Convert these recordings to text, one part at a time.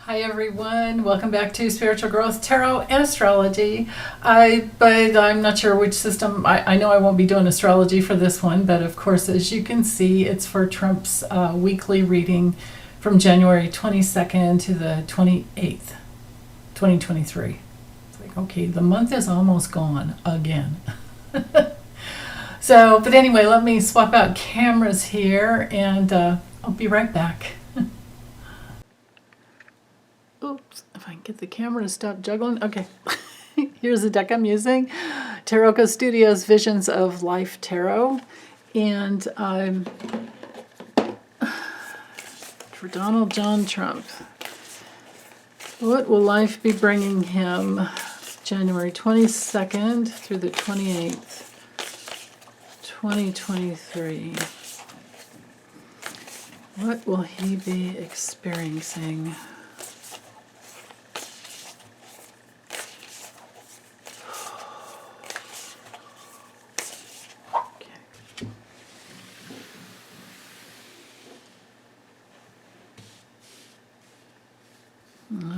Hi everyone, welcome back to Spiritual Growth Tarot and Astrology. But I'm not sure which system. I know I won't be doing astrology for this one, but of course, as you can see, it's for Trump's weekly reading from January 22nd to the 28th, 2023. It's like, okay, the month is almost gone again. So, but anyway, let me swap out cameras here and I'll be right back. Oops, if I can get the camera to stop juggling. Okay, here's the deck I'm using. Tarotco Studios Visions of Life Tarot. And for Donald John Trump, what will life be bringing him January 22nd through the 28th, 2023? What will he be experiencing?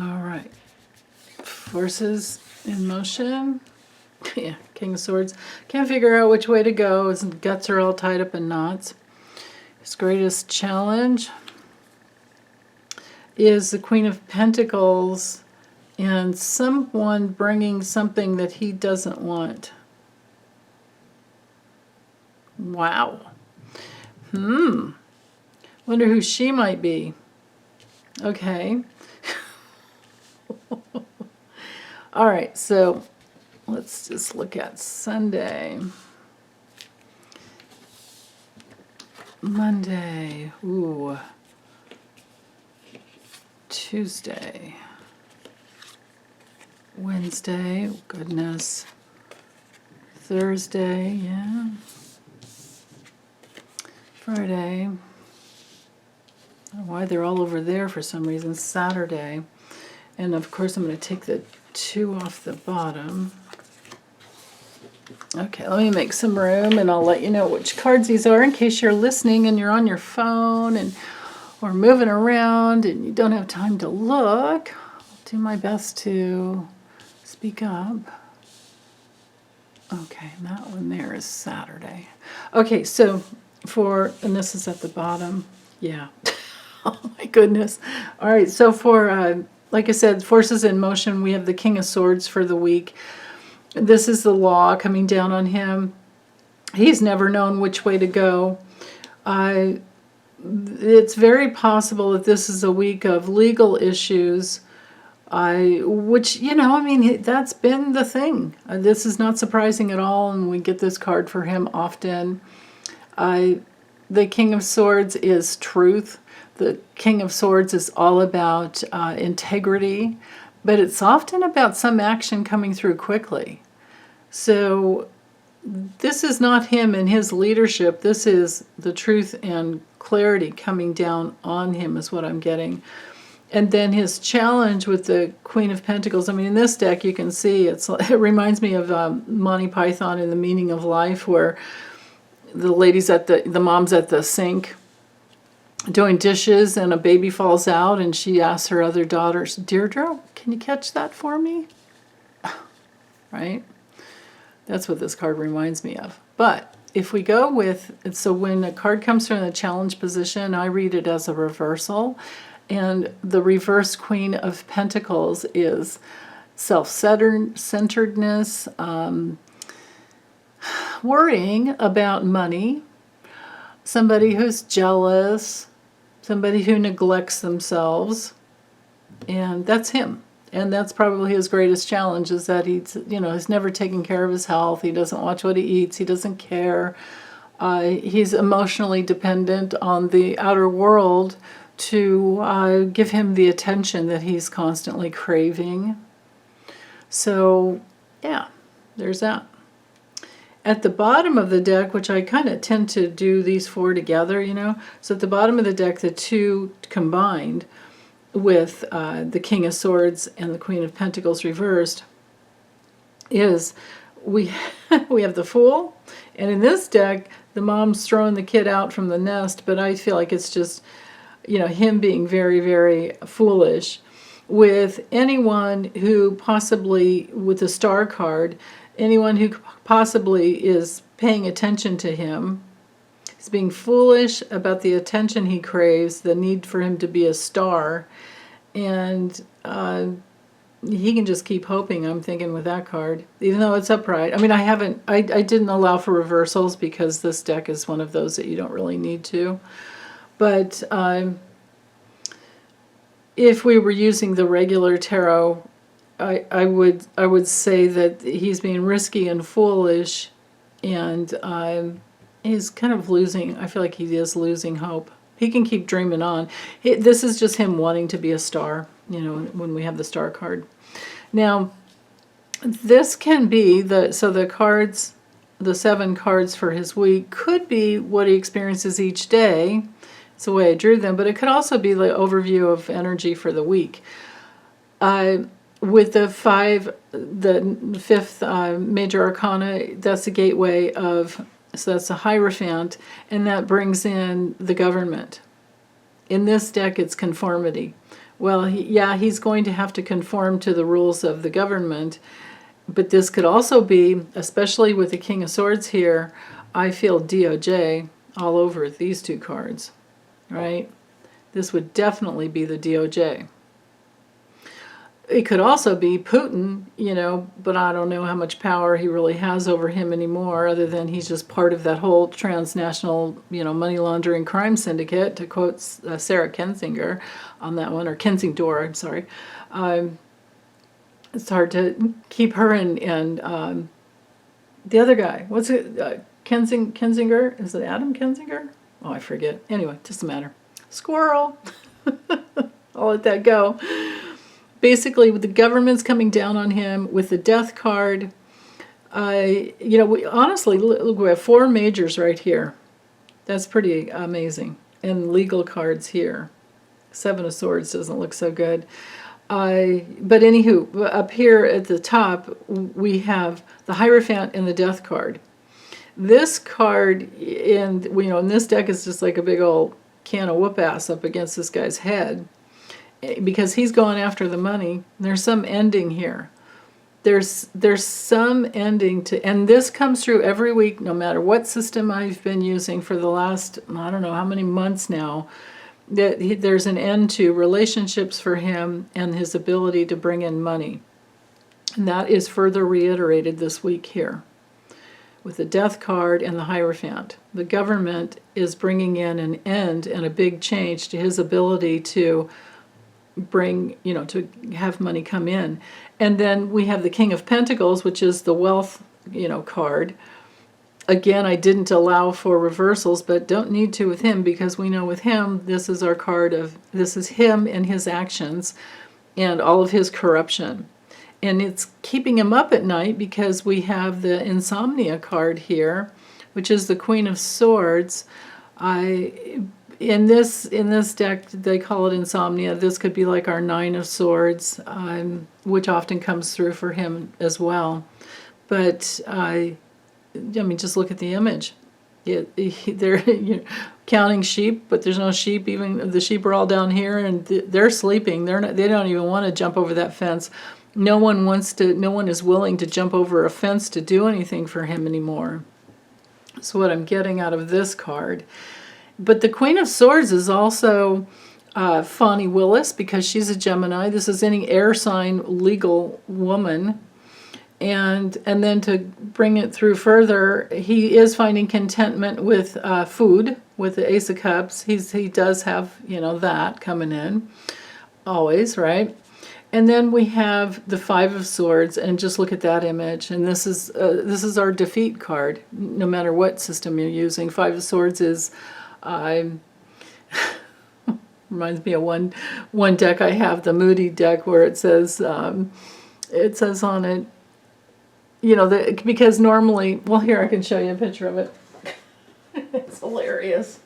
All right. Forces in motion. Yeah, King of Swords. Can't figure out which way to go. His guts are all tied up in knots. His greatest challenge is the Queen of Pentacles and someone bringing something that he doesn't want. Wow. Wonder who she might be. Okay. All right, so let's just look at Sunday. Monday. Ooh. Tuesday. Wednesday. Oh, goodness. Thursday, yeah. Friday. I don't know why they're all over there for some reason. Saturday. And of course I'm going to take the 2 off the bottom. Okay, let me make some room and I'll let you know which cards these are in case you're listening and you're on your phone and or moving around and you don't have time to look. I'll do my best to speak up. Okay, that one there is Saturday. Okay, so and this is at the bottom. Yeah. Oh my goodness. All right, so for like I said, forces in motion, we have the King of Swords for the week. This is the law coming down on him. He's never known which way to go. It's very possible that this is a week of legal issues, which, you know, I mean, that's been the thing. This is not surprising at all, and we get this card for him often. The King of Swords is truth. The King of Swords is all about integrity, but it's often about some action coming through quickly. So this is not him and his leadership. This is the truth and clarity coming down on him is what I'm getting. And then his challenge with the Queen of Pentacles. I mean, in this deck, you can see it reminds me of Monty Python in The Meaning of Life, where the lady's the mom's at the sink doing dishes and a baby falls out and she asks her other daughters, Deirdre, can you catch that for me? Right? That's what this card reminds me of. But if we go with, so when a card comes from the challenge position, I read it as a reversal. And the reverse Queen of Pentacles is self-centeredness, worrying about money, somebody who's jealous, somebody who neglects themselves, and that's him. And that's probably his greatest challenge, is that he's never taken care of his health. He doesn't watch what he eats. He doesn't care. He's emotionally dependent on the outer world to give him the attention that he's constantly craving. So, yeah, there's that. At the bottom of the deck, which I kind of tend to do these 4 together, you know. So at the bottom of the deck, the 2 combined with the King of Swords and the Queen of Pentacles reversed is we have the Fool. And in this deck, the mom's throwing the kid out from the nest, but I feel like it's just, him being very, very foolish. with anyone who possibly, with the star card, anyone who possibly is paying attention to him. He's being foolish about the attention he craves, the need for him to be a star, and he can just keep hoping, I'm thinking, with that card, even though it's upright. I mean, I didn't allow for reversals because this deck is one of those that you don't really need to. But if we were using the regular tarot, I would say that he's being risky and foolish, and he's kind of losing. I feel like he is losing hope. He can keep dreaming on. This is just him wanting to be a star, you know, when we have the star card. Now, this can be the cards, the 7 cards for his week could be what he experiences each day. It's the way I drew them, but it could also be the overview of energy for the week. With the 5, the 5th major arcana, that's the gateway of, so that's a Hierophant, and that brings in the government. In this deck, it's conformity. Well, he's going to have to conform to the rules of the government, but this could also be, especially with the King of Swords here, I feel DOJ all over these 2 cards, right? This would definitely be the DOJ. It could also be Putin, you know, but I don't know how much power he really has over him anymore, other than he's just part of that whole transnational, you know, money laundering crime syndicate, to quote Sarah Kensinger on that one, or Kensingdor, I'm sorry. It's hard to keep her and the other guy. What's it? Kensinger? Is it Adam Kensinger? Oh, I forget. Anyway, doesn't matter. Squirrel. I'll let that go. Basically, with the government's coming down on him, with the death card, you know, we honestly, look, we have 4 majors right here. That's pretty amazing. And legal cards here. 7 of Swords doesn't look so good. But anywho, up here at the top, we have the Hierophant and the death card. This card, in this deck is just like a big old can of whoop-ass up against this guy's head, because he's going after the money. There's some ending here. There's some ending to, and this comes through every week, no matter what system I've been using for the last, I don't know how many months now, that there's an end to relationships for him and his ability to bring in money. And that is further reiterated this week here with the death card and the Hierophant. The government is bringing in an end and a big change to his ability to bring, you know, to have money come in. And then we have the King of Pentacles, which is the wealth, you know, card. Again, I didn't allow for reversals, but don't need to with him, because we know with him, this is our card of, this is him and his actions and all of his corruption. And it's keeping him up at night because we have the Insomnia card here, which is the Queen of Swords. In this deck, they call it Insomnia. This could be like our 9 of Swords, which often comes through for him as well. But I mean, just look at the image. They're counting sheep, but there's no sheep. Even the sheep are all down here, and they're sleeping. They don't even want to jump over that fence. No one is willing to jump over a fence to do anything for him anymore. That's what I'm getting out of this card. But the Queen of Swords is also Fani Willis, because she's a Gemini. This is any air sign legal woman. And then to bring it through further, he is finding contentment with food, with the Ace of Cups. He does have, you know, that coming in always, right? And then we have the 5 of Swords, and just look at that image. And this is our defeat card, no matter what system you're using. 5 of Swords is, reminds me of one deck I have, the Moody deck, where it says on it, you know, because normally, well, here I can show you a picture of it. It's hilarious.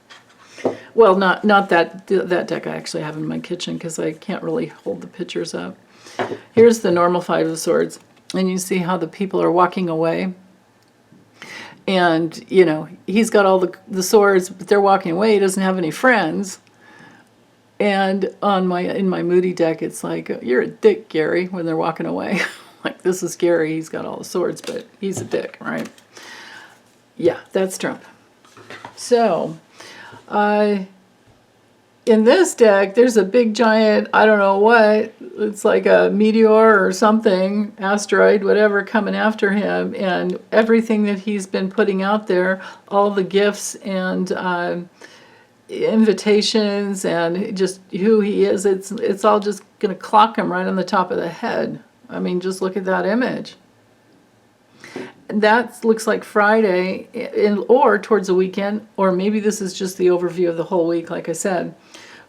Well, not that deck I actually have in my kitchen, because I can't really hold the pictures up. Here's the normal 5 of Swords, and you see how the people are walking away. And, you know, he's got all the swords, but they're walking away. He doesn't have any friends. And in my Moody deck, it's like, you're a dick, Gary, when they're walking away. Like, this is Gary, he's got all the swords, but he's a dick, right? Yeah, that's Trump. So, in this deck, there's a big giant, I don't know what, it's like a meteor or something, asteroid, whatever, coming after him, and everything that he's been putting out there, all the gifts and invitations and just who he is, it's all just going to clock him right on the top of the head. I mean, just look at that image. That looks like Friday, or towards the weekend, or maybe this is just the overview of the whole week, like I said.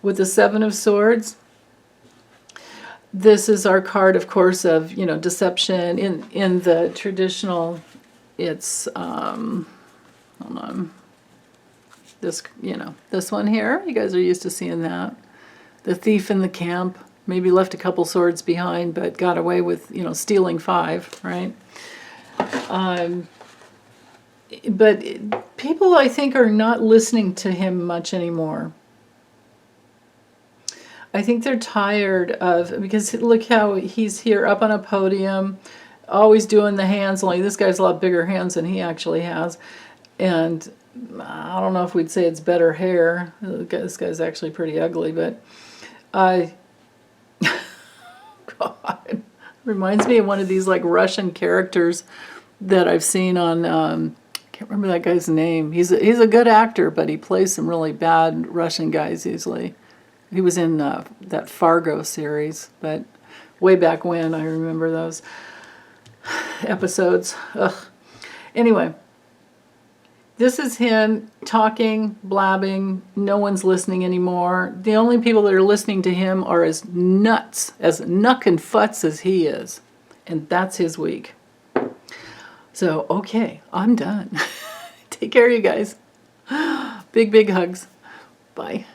With the Seven of Swords, this is our card, of course, of, deception. In the traditional, it's, hold on, this, this one here, you guys are used to seeing that. The thief in the camp, maybe left a couple swords behind, but got away with, stealing 5, right? But people, I think, are not listening to him much anymore. I think they're tired of, because look how he's here up on a podium, always doing the hands, only this guy's a lot bigger hands than he actually has. And I don't know if we'd say it's better hair. This guy's actually pretty ugly, but God, reminds me of one of these like Russian characters that I've seen on, I can't remember that guy's name. He's a good actor, but he plays some really bad Russian guys easily. He was in that Fargo series, but way back when, I remember those episodes. Ugh. Anyway, this is him talking, blabbing. No one's listening anymore. The only people that are listening to him are as nuts, as nuck and futz as he is. And that's his week. So, okay, I'm done. Take care, you guys. Big, big hugs. Bye.